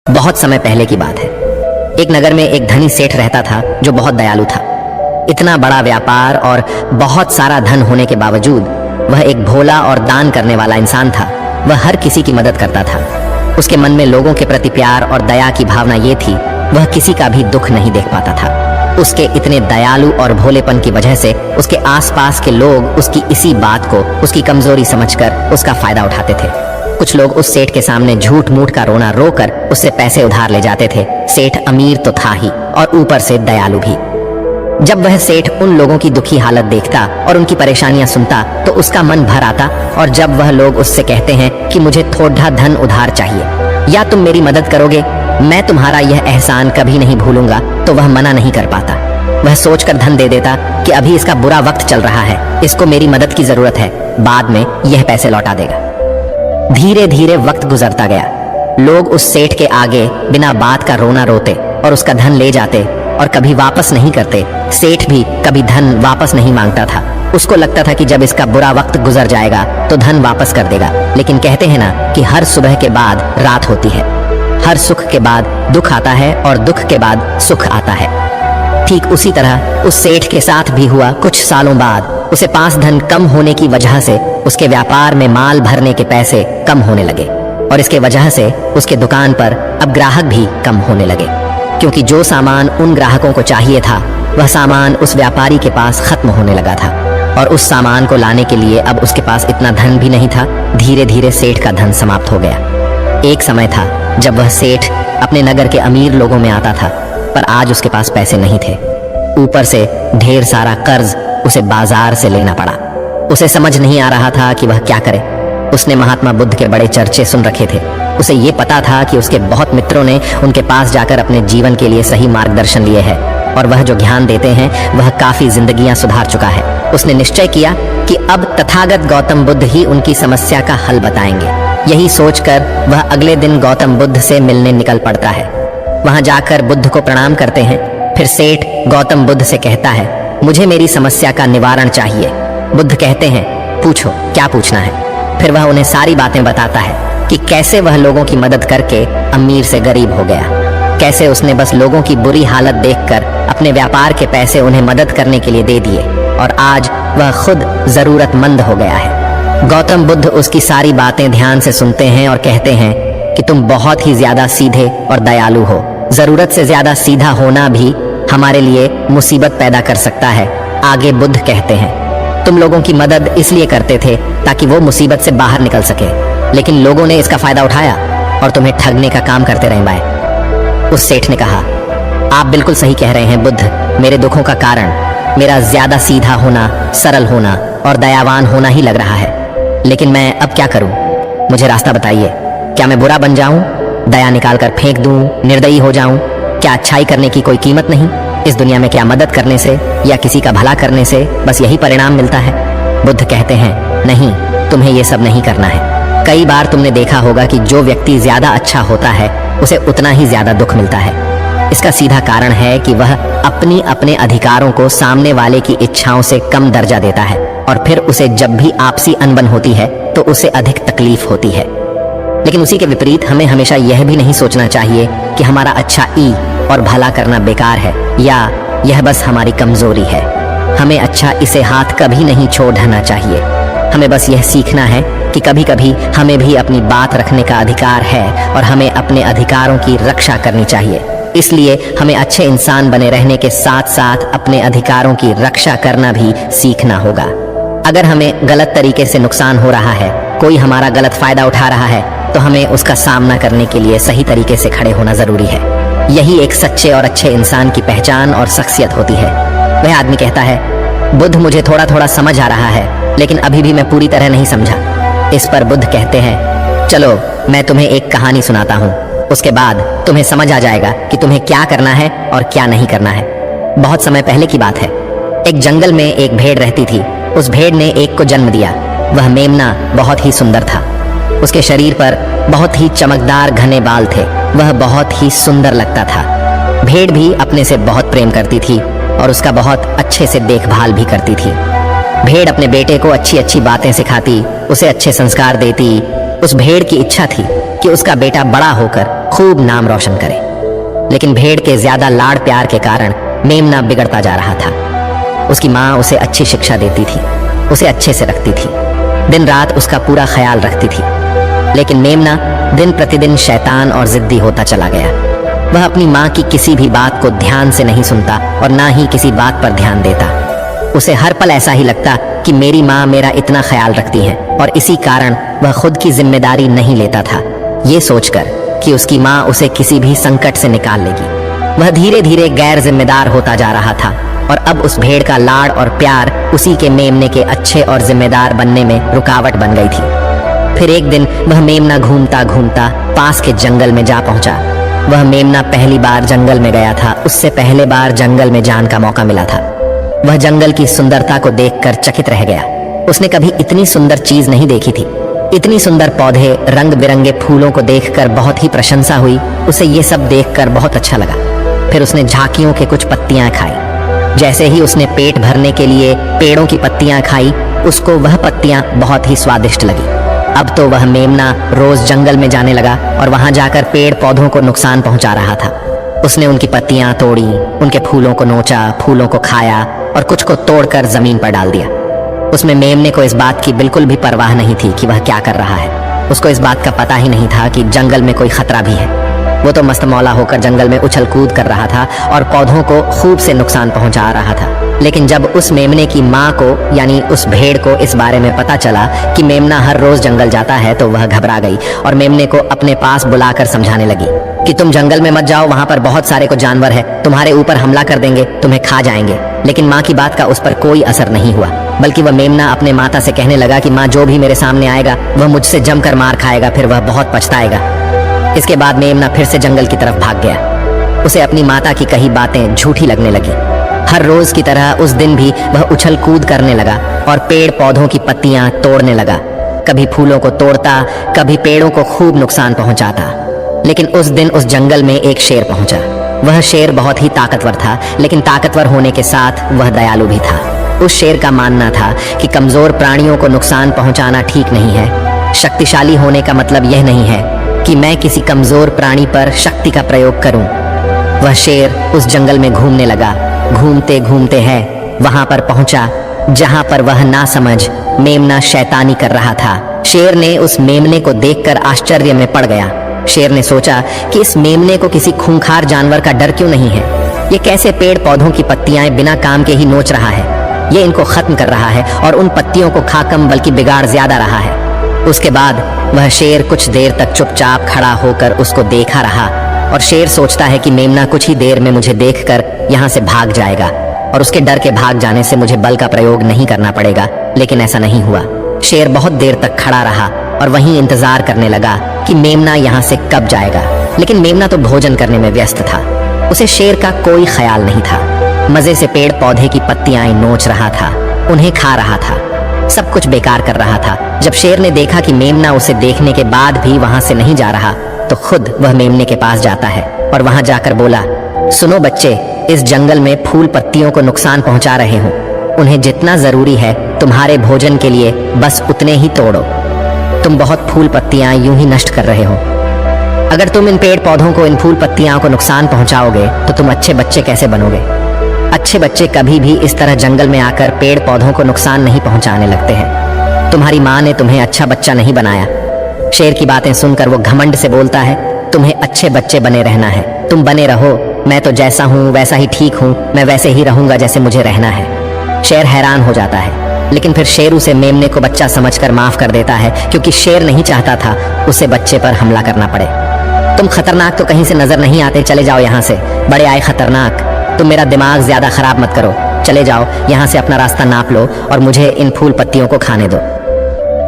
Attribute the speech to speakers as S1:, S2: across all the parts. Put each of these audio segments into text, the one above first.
S1: बहुत समय पहले की बात है। एक नगर में एक धनी सेठ रहता था जो बहुत दयालु था। इतना बड़ा व्यापार और बहुत सारा धन होने के बावजूद वह एक भोला और दान करने वाला इंसान था। वह हर किसी की मदद करता था। उसके मन में लोगों के प्रति प्यार और दया की भावना ये थी, वह किसी का भी दुख नहीं देख पाता था। उसके इतने दयालु और भोलेपन की वजह से उसके आसपास के लोग उसकी इसी बात को उसकी कमजोरी समझकर उसका फायदा उठाते थे। कुछ लोग उस सेठ के सामने झूठ मूठ का रोना रोकर उससे पैसे उधार ले जाते थे। सेठ अमीर तो था ही और ऊपर से दयालु भी। जब वह सेठ उन लोगों की दुखी हालत देखता और उनकी परेशानियां सुनता तो उसका मन भर आता। और जब वह लोग उससे कहते हैं कि मुझे थोड़ा धन उधार चाहिए या तुम मेरी मदद करोगे, मैं तुम्हारा यह एहसान कभी नहीं भूलूंगा, तो वह मना नहीं कर पाता। वह सोचकर धन दे देता कि अभी इसका बुरा वक्त चल रहा है, इसको मेरी मदद की जरूरत है, बाद में यह पैसे लौटा देगा। धीरे धीरे वक्त गुजरता गया। लोग उस सेठ के आगे बिना बात का रोना रोते और उसका धन ले जाते और कभी वापस नहीं करते। सेठ भी कभी धन वापस नहीं मांगता था। उसको लगता था कि जब इसका बुरा वक्त गुजर जाएगा तो धन वापस कर देगा। लेकिन कहते हैं ना कि हर सुबह के बाद रात होती है, हर सुख के बाद दुख आता है और दुख के बाद सुख आता है। ठीक उसी तरह उस सेठ के साथ भी हुआ। कुछ सालों बाद उसे पास धन कम होने की वजह से उसके व्यापार में माल भरने के पैसे कम होने लगे और इसके वजह से उसके दुकान पर अब ग्राहक भी कम होने लगे, क्योंकि जो सामान उन ग्राहकों को चाहिए था वह सामान उस व्यापारी के पास खत्म होने लगा था और उस सामान को लाने के लिए अब उसके पास इतना धन भी नहीं था। धीरे धीरे सेठ का धन समाप्त हो गया। एक समय था जब वह सेठ अपने नगर के अमीर लोगों में आता था, पर आज उसके पास पैसे नहीं थे। ऊपर से ढेर सारा कर्ज उसे बाजार से लेना पड़ा। उसे समझ नहीं आ रहा था कि वह क्या करे। उसने महात्मा बुद्ध के बड़े चर्चे सुन रखे थे। उसे ये पता था कि उसके बहुत मित्रों ने उनके पास जाकर अपने जीवन के लिए सही मार्गदर्शन लिए है और वह जो ज्ञान देते हैं वह काफी जिंदगियां सुधार चुका है। उसने निश्चय किया कि अब तथागत गौतम बुद्ध ही उनकी समस्या का हल बताएंगे। यही सोचकर वह अगले दिन गौतम बुद्ध से मिलने निकल पड़ता है। वहां जाकर बुद्ध को प्रणाम करते हैं। फिर सेठ गौतम बुद्ध से कहता है, मुझे मेरी समस्या का निवारण चाहिए। बुद्ध कहते हैं, पूछो, क्या पूछना है। फिर वह उन्हें सारी बातें बताता है कि कैसे वह लोगों की मदद करके अमीर से गरीब हो गया, कैसे उसने बस लोगों की बुरी हालत देखकर अपने व्यापार के पैसे उन्हें मदद करने के लिए दे दिए और आज वह खुद जरूरतमंद हो गया है। गौतम बुद्ध उसकी सारी बातें ध्यान से सुनते हैं और कहते हैं कि तुम बहुत ही ज्यादा सीधे और दयालु हो। जरूरत से ज्यादा सीधा होना भी हमारे लिए मुसीबत पैदा कर सकता है। आगे बुद्ध कहते हैं, तुम लोगों की मदद इसलिए करते थे ताकि वो मुसीबत से बाहर निकल सके, लेकिन लोगों ने इसका फायदा उठाया और तुम्हें ठगने का काम करते रहे बाय। उस सेठ ने कहा, आप बिल्कुल सही कह रहे हैं बुद्ध। मेरे दुखों का कारण मेरा ज्यादा सीधा होना, सरल होना और दयावान होना ही लग रहा है। लेकिन मैं अब क्या करूं? मुझे रास्ता बताइए। क्या मैं बुरा बन जाऊं, दया निकाल कर फेंक दूं, निर्दयी हो जाऊं? क्या अच्छाई करने की कोई कीमत नहीं? इस दुनिया में क्या मदद करने से या किसी का भला करने से बस यही परिणाम मिलता है? बुद्ध कहते हैं, नहीं, तुम्हें ये सब नहीं करना है। कई बार तुमने देखा होगा कि जो व्यक्ति ज्यादा अच्छा होता है उसे उतना ही ज्यादा दुख मिलता है। इसका सीधा कारण है कि वह अपने अधिकारों को सामने वाले की इच्छाओं से कम दर्जा देता है और फिर उसे जब भी आपसी अनबन होती है तो उसे अधिक तकलीफ होती है। लेकिन उसी के विपरीत हमें हमेशा यह भी नहीं सोचना चाहिए कि हमारा अच्छा ई और भला करना बेकार है या यह बस हमारी कमजोरी है। हमें अच्छा इसे हाथ कभी नहीं छोड़ना चाहिए। हमें बस यह सीखना है कि कभी कभी हमें भी अपनी बात रखने का अधिकार है और हमें अपने अधिकारों की रक्षा करनी चाहिए। इसलिए हमें अच्छे इंसान बने रहने के साथ साथ अपने अधिकारों की रक्षा करना भी सीखना होगा। अगर हमें गलत तरीके से नुकसान हो रहा है, कोई हमारा गलत फायदा उठा रहा है, तो हमें उसका सामना करने के लिए सही तरीके से खड़े होना जरूरी है। यही एक सच्चे और अच्छे इंसान की पहचान और शख्सियत होती है। वह आदमी कहता है, बुद्ध, मुझे थोड़ा थोड़ा समझ आ रहा है, लेकिन अभी भी मैं पूरी तरह नहीं समझा। इस पर बुद्ध कहते हैं, चलो मैं तुम्हें एक कहानी सुनाता हूँ, उसके बाद तुम्हें समझ आ जाएगा कि तुम्हें क्या करना है और क्या नहीं करना है। बहुत समय पहले की बात है। एक जंगल में एक भेड़ रहती थी। उस भेड़ ने एक को जन्म दिया। वह मेमना बहुत ही सुंदर था। उसके शरीर पर बहुत ही चमकदार घने बाल थे। वह बहुत ही सुंदर लगता था। भेड़ भी अपने से बहुत प्रेम करती थी और उसका बहुत अच्छे से देखभाल भी करती थी। भेड़ अपने बेटे को अच्छी अच्छी बातें सिखाती, उसे अच्छे संस्कार देती उस भेड़ की इच्छा थी कि उसका बेटा बड़ा होकर खूब नाम रोशन करे। लेकिन भेड़ के ज्यादा लाड़ प्यार के कारण मेमना बिगड़ता जा रहा था। उसकी माँ उसे अच्छी शिक्षा देती थी, उसे अच्छे से रखती थी, दिन रात उसका पूरा ख्याल रखती थी। लेकिन मेमना दिन प्रतिदिन शैतान और जिद्दी होता चला गया। वह अपनी माँ की किसी भी बात को ध्यान से नहीं सुनता और ना ही किसी बात पर ध्यान देता। उसे हर पल ऐसा ही लगता कि मेरी माँ मेरा इतना ख्याल रखती है और इसी कारण वह खुद की जिम्मेदारी नहीं लेता था, ये सोचकर कि उसकी माँ उसे किसी भी संकट से निकाल लेगी। वह धीरे धीरे गैर जिम्मेदार होता जा रहा था और अब उस भेड़ का लाड़ और प्यार उसी के मेमने के अच्छे और जिम्मेदार बनने में रुकावट बन गई थी। फिर एक दिन वह मेमना घूमता घूमता पास के जंगल में जा पहुंचा। वह मेमना पहली बार जंगल में गया था, उससे पहले बार जंगल में जाने का मौका मिला था। वह जंगल की सुंदरता को देखकर चकित रह गया। उसने कभी इतनी सुंदर चीज नहीं देखी थी। इतनी सुंदर पौधे, रंग बिरंगे फूलों को देखकर बहुत ही प्रशंसा हुई। उसे ये सब देखकर बहुत अच्छा लगा। फिर उसने झांकियों के कुछ पत्तियां खाई। जैसे ही उसने पेट भरने के लिए पेड़ों की पत्तियां खाई, उसको वह पत्तियां बहुत ही स्वादिष्ट लगी। अब तो वह मेमना रोज जंगल में जाने लगा और वहां जाकर पेड़ पौधों को नुकसान पहुंचा रहा था। उसने उनकी पत्तियां तोड़ी, उनके फूलों को नोचा, फूलों को खाया और कुछ को तोड़कर जमीन पर डाल दिया। उसमें मेमने को इस बात की बिल्कुल भी परवाह नहीं थी कि वह क्या कर रहा है। उसको इस बात का पता ही नहीं था कि जंगल में कोई खतरा भी है। वो तो मस्त मौला होकर जंगल में उछल कूद कर रहा था और पौधों को खूब से नुकसान पहुंचा रहा था। लेकिन जब उस मेमने की माँ को यानी उस भेड़ को इस बारे में पता चला कि मेमना हर रोज जंगल जाता है, तो वह घबरा गई और मेमने को अपने पास बुलाकर समझाने लगी कि तुम जंगल में मत जाओ, वहां पर बहुत सारे को जानवर है, तुम्हारे ऊपर हमला कर देंगे, तुम्हें खा जाएंगे। लेकिन माँ की बात का उस पर कोई असर नहीं हुआ, बल्कि वह मेमना अपने माता से कहने लगा कि माँ जो भी मेरे सामने आएगा वह मुझसे जमकर मार खाएगा, फिर वह बहुत पछताएगा। इसके बाद मेमना फिर से जंगल की तरफ भाग गया। उसे अपनी माता की कही बातें झूठी लगने लगी। हर रोज की तरह उस दिन भी वह उछल कूद करने लगा और पेड़ पौधों की पत्तियां तोड़ने लगा। कभी फूलों को तोड़ता, कभी पेड़ों को खूब नुकसान पहुंचाता। लेकिन उस दिन उस जंगल में एक शेर पहुंचा। वह शेर बहुत ही ताकतवर था, लेकिन ताकतवर होने के साथ वह दयालु भी था। उस शेर का मानना था कि कमजोर प्राणियों को नुकसान पहुंचाना ठीक नहीं है। शक्तिशाली होने का मतलब यह नहीं है कि मैं किसी कमजोर प्राणी पर शक्ति का प्रयोग करूं। वह शेर उस जंगल में घूमने लगा। घूमते घूमते है वहां पर पहुंचा जहां पर वह ना समझ मेमना शैतानी कर रहा था। शेर ने उस मेमने को देखकर आश्चर्य में पड़ गया। शेर ने सोचा कि इस मेमने को किसी खूंखार जानवर का डर क्यों नहीं है। ये कैसे पेड़ पौधों की पत्तियां बिना काम के ही नोच रहा है। ये इनको खत्म कर रहा है और उन पत्तियों को खा कम बल्कि बिगाड़ ज्यादा रहा है। उसके बाद वह शेर कुछ देर तक चुपचाप खड़ा होकर उसको देखा रहा और शेर सोचता है कि मेमना कुछ ही देर में मुझे देखकर यहाँ से भाग जाएगा और उसके डर के भाग जाने से मुझे बल का प्रयोग नहीं करना पड़ेगा। लेकिन ऐसा नहीं हुआ। शेर बहुत देर तक खड़ा रहा और वहीं इंतजार करने लगा कि मेमना यहाँ से कब जाएगा। लेकिन मेमना तो भोजन करने में व्यस्त था। उसे शेर का कोई ख्याल नहीं था। मजे से पेड़ पौधे की पत्तियां नोच रहा था, उन्हें खा रहा था, सब कुछ बेकार कर रहा था। जब शेर ने देखा कि मेमना उसे देखने के बाद भी वहां से नहीं जा रहा, तो खुद वह मेमने के पास जाता है और वहां जाकर बोला, सुनो बच्चे, इस जंगल में फूल पत्तियों को नुकसान पहुंचा रहे हो। उन्हें जितना जरूरी है तुम्हारे भोजन के लिए बस उतने ही तोड़ो। तुम बहुत फूल पत्तियां यूं ही नष्ट कर रहे हो। अगर तुम इन पेड़ पौधों को, इन फूल पत्तियां को नुकसान पहुंचाओगे तो तुम अच्छे बच्चे कैसे बनोगे। अच्छे बच्चे कभी भी इस तरह जंगल में आकर पेड़ पौधों को नुकसान नहीं पहुंचाने लगते हैं। तुम्हारी माँ ने तुम्हें अच्छा बच्चा नहीं बनाया। शेर की बातें सुनकर वो घमंड से बोलता है, तुम्हें अच्छे बच्चे बने रहना है, तुम बने रहो। मैं तो जैसा हूँ वैसा ही ठीक हूँ, मैं वैसे ही रहूंगा जैसे मुझे रहना है। शेर हैरान हो जाता है, लेकिन फिर शेर उसे मेमने को बच्चा समझकर माफ कर देता है, क्योंकि शेर नहीं चाहता था उसे बच्चे पर हमला करना पड़े। तुम खतरनाक तो कहीं से नजर नहीं आते, चले जाओ यहाँ से। बड़े आए खतरनाक, तुम मेरा दिमाग ज्यादा खराब मत करो। चले जाओ यहाँ से, अपना रास्ता नाप लो और मुझे इन फूल पत्तियों को खाने दो।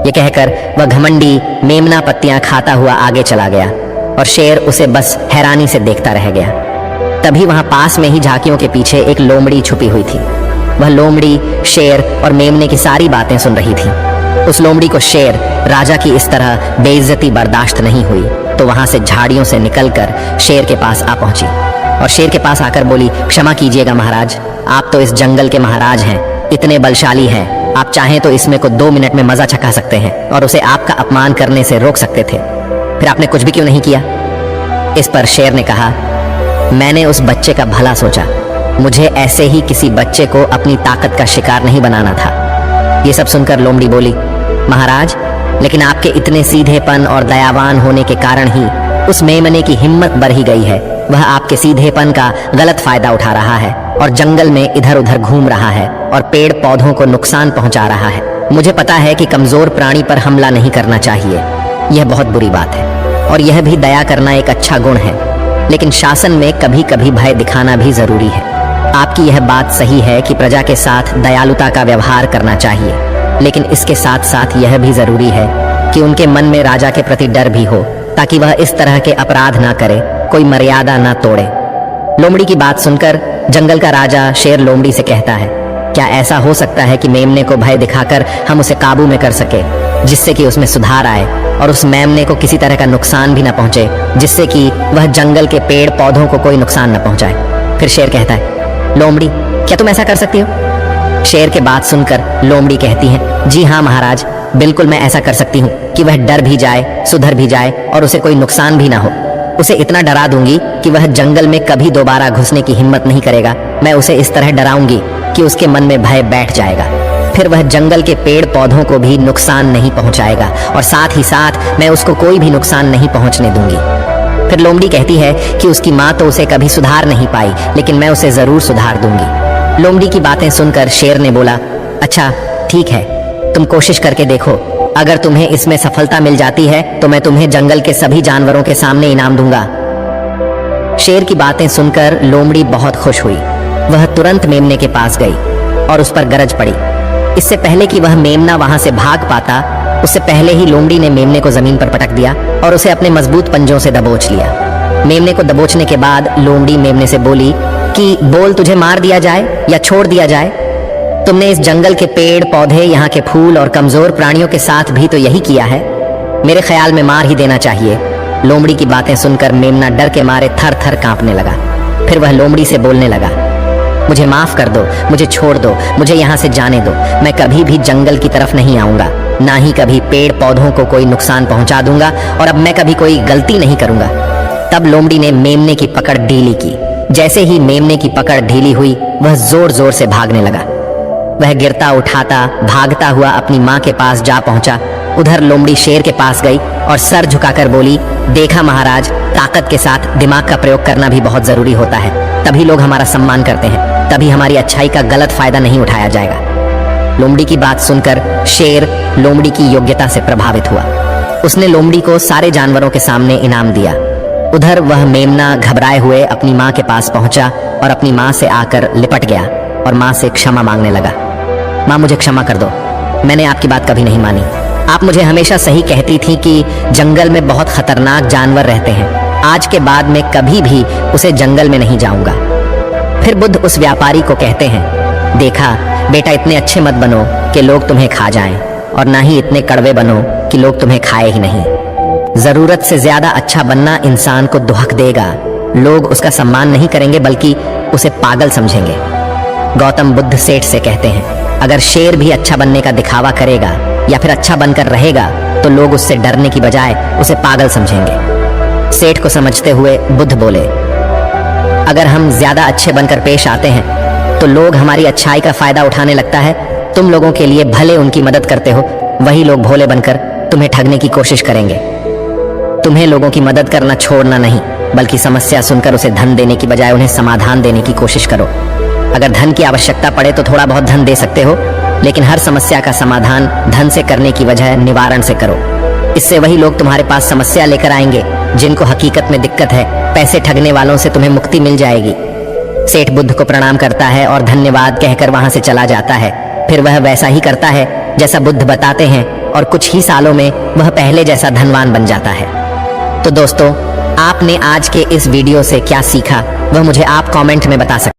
S1: ये कहकर वह घमंडी मेमना पत्तियां खाता हुआ आगे चला गया और शेर उसे बस हैरानी से देखता रह गया। तभी वहां पास में ही झांकियों के पीछे एक लोमड़ी छुपी हुई थी। वह लोमड़ी शेर और मेमने की सारी बातें सुन रही थी। उस लोमड़ी को शेर राजा की इस तरह बेइज्जती बर्दाश्त नहीं हुई, तो वहां से झाड़ियों से निकलकर शेर के पास आ पहुंची और शेर के पास आकर बोली, क्षमा कीजिएगा महाराज, आप तो इस जंगल के महाराज हैं, इतने बलशाली हैं, आप चाहें तो इसमें को 2 मिनट में मजा चखा सकते हैं और उसे आपका अपमान करने से रोक सकते थे, फिर आपने कुछ भी क्यों नहीं किया? इस पर शेर ने कहा, मैंने उस बच्चे का भला सोचा, मुझे ऐसे ही किसी बच्चे को अपनी ताकत का शिकार नहीं बनाना था। ये सब सुनकर लोमड़ी बोली, महाराज, लेकिन आपके इतने सीधेपन और दयावान होने के कारण ही उस मेमने की हिम्मत बढ़ ही गई है। वह आपके सीधेपन का गलत फायदा उठा रहा है और जंगल में इधर उधर घूम रहा है और पेड़ पौधों को नुकसान पहुंचा रहा है। मुझे पता है कि कमजोर प्राणी पर हमला नहीं करना चाहिए, यह बहुत बुरी बात है, और यह भी दया करना एक अच्छा गुण है, लेकिन शासन में कभी कभी भय दिखाना भी जरूरी है। आपकी यह बात सही है कि प्रजा के साथ दयालुता का व्यवहार करना चाहिए, लेकिन इसके साथ साथ यह भी जरूरी है कि उनके मन में राजा के प्रति डर भी हो, ताकि वह इस तरह के अपराध ना करे, कोई मर्यादा ना तोड़े। लोमड़ी की बात सुनकर जंगल का राजा शेर लोमड़ी से कहता है, क्या ऐसा हो सकता है कि मेमने को भय दिखाकर हम उसे काबू में कर सके, जिससे कि उसमें सुधार आए और उस मेमने को किसी तरह का नुकसान भी ना पहुंचे, जिससे कि वह जंगल के पेड़ पौधों को कोई नुकसान न पहुंचाए? फिर शेर कहता है, लोमड़ी, क्या तुम ऐसा कर सकती हो? शेर के बात सुनकर लोमड़ी कहती है, जी हाँ महाराज, बिल्कुल मैं ऐसा कर सकती हूँ कि वह डर भी जाए, सुधर भी जाए और उसे कोई नुकसान भी ना हो। उसे इतना डरा दूंगी कि वह जंगल में कभी दोबारा घुसने की हिम्मत नहीं करेगा। मैं उसे इस तरह डराऊंगी कि उसके मन में भय बैठ जाएगा, फिर वह जंगल के पेड़ पौधों को भी नुकसान नहीं पहुंचाएगा और साथ ही साथ मैं उसको कोई भी नुकसान नहीं पहुंचने दूंगी। फिर लोमड़ी कहती है कि उसकी माँ तो उसे कभी सुधार नहीं पाई, लेकिन मैं उसे जरूर सुधार दूंगी। लोमड़ी की बातें सुनकर शेर ने बोला, अच्छा ठीक है, तुम कोशिश करके देखो, अगर तुम्हें इसमें सफलता मिल जाती है तो मैं तुम्हें जंगल के सभी जानवरों के सामने इनाम दूंगा। शेर की बातें सुनकर लोमड़ी बहुत खुश हुई। वह तुरंत मेमने के पास गई और उस पर गरज पड़ी। इससे पहले कि वह मेमना वहां से भाग पाता, उससे पहले ही लोमड़ी ने मेमने को जमीन पर पटक दिया और उसे अपने मजबूत पंजों से दबोच लिया। मेमने को दबोचने के बाद लोमड़ी मेमने से बोली कि बोल, तुझे मार दिया जाए या छोड़ दिया जाए? तुमने इस जंगल के पेड़ पौधे, यहाँ के फूल और कमजोर प्राणियों के साथ भी तो यही किया है। मेरे ख्याल में मार ही देना चाहिए। लोमड़ी की बातें सुनकर मेमना डर के मारे थर थर कांपने लगा। फिर वह लोमड़ी से बोलने लगा, मुझे माफ कर दो, मुझे छोड़ दो, मुझे यहाँ से जाने दो। मैं कभी भी जंगल की तरफ नहीं आऊंगा, ना ही कभी पेड़ पौधों को कोई नुकसान पहुंचा दूंगा, और अब मैं कभी कोई गलती नहीं करूंगा। तब लोमड़ी ने मेमने की पकड़ ढीली की। जैसे ही मेमने की पकड़ ढीली हुई, वह जोर जोर से भागने लगा। वह गिरता उठाता भागता हुआ अपनी माँ के पास जा पहुंचा। उधर लोमड़ी शेर के पास गई और सर झुकाकर बोली, देखा महाराज, ताकत के साथ दिमाग का प्रयोग करना भी बहुत जरूरी होता है, तभी लोग हमारा सम्मान करते हैं, तभी हमारी अच्छाई का गलत फायदा नहीं उठाया जाएगा। लोमड़ी की बात सुनकर शेर लोमड़ी की योग्यता से प्रभावित हुआ। उसने लोमड़ी को सारे जानवरों के सामने इनाम दिया। उधर वह मेमना घबराए हुए अपनी माँ के पास पहुंचा और अपनी माँ से आकर लिपट गया और माँ से क्षमा मांगने लगा। माँ, मुझे क्षमा कर दो, मैंने आपकी बात कभी नहीं मानी। आप मुझे हमेशा सही कहती थी कि जंगल में बहुत खतरनाक जानवर रहते हैं। आज के बाद मैं कभी भी उसे जंगल में नहीं जाऊंगा। फिर बुद्ध उस व्यापारी को कहते हैं, देखा बेटा, इतने अच्छे मत बनो कि लोग तुम्हें खा जाएं, और ना ही इतने कड़वे बनो कि लोग तुम्हें खाए ही नहीं। जरूरत से ज्यादा अच्छा बनना इंसान को दुहक देगा। लोग उसका सम्मान नहीं करेंगे, बल्कि उसे पागल समझेंगे। गौतम बुद्ध सेठ से कहते हैं, अगर शेर भी अच्छा बनने का दिखावा करेगा या फिर अच्छा बनकर रहेगा, तो लोग उससे डरने की बजाय उसे पागल समझेंगे। सेठ को समझते हुए बुद्ध बोले, अगर हम ज्यादा अच्छे बनकर पेश आते हैं तो लोग हमारी अच्छाई का फायदा उठाने लगता है। तुम लोगों के लिए भले उनकी मदद करते हो, वही लोग भोले बनकर तुम्हें ठगने की कोशिश करेंगे। तुम्हें लोगों की मदद करना छोड़ना नहीं, बल्कि समस्या सुनकर उसे धन देने की बजाय उन्हें समाधान देने की कोशिश करो। अगर धन की आवश्यकता पड़े तो थोड़ा बहुत धन दे सकते हो, लेकिन हर समस्या का समाधान धन से करने की वजह निवारण से करो। इससे वही लोग तुम्हारे पास समस्या लेकर आएंगे जिनको हकीकत में दिक्कत है। पैसे ठगने वालों से तुम्हें मुक्ति मिल जाएगी। सेठ बुद्ध को प्रणाम करता है और धन्यवाद कहकर वहां से चला जाता है। फिर वह वैसा ही करता है जैसा बुद्ध बताते हैं, और कुछ ही सालों में वह पहले जैसा धनवान बन जाता है। तो दोस्तों, आपने आज के इस वीडियो से क्या सीखा, वह मुझे आप कमेंट में बता सकते हैं।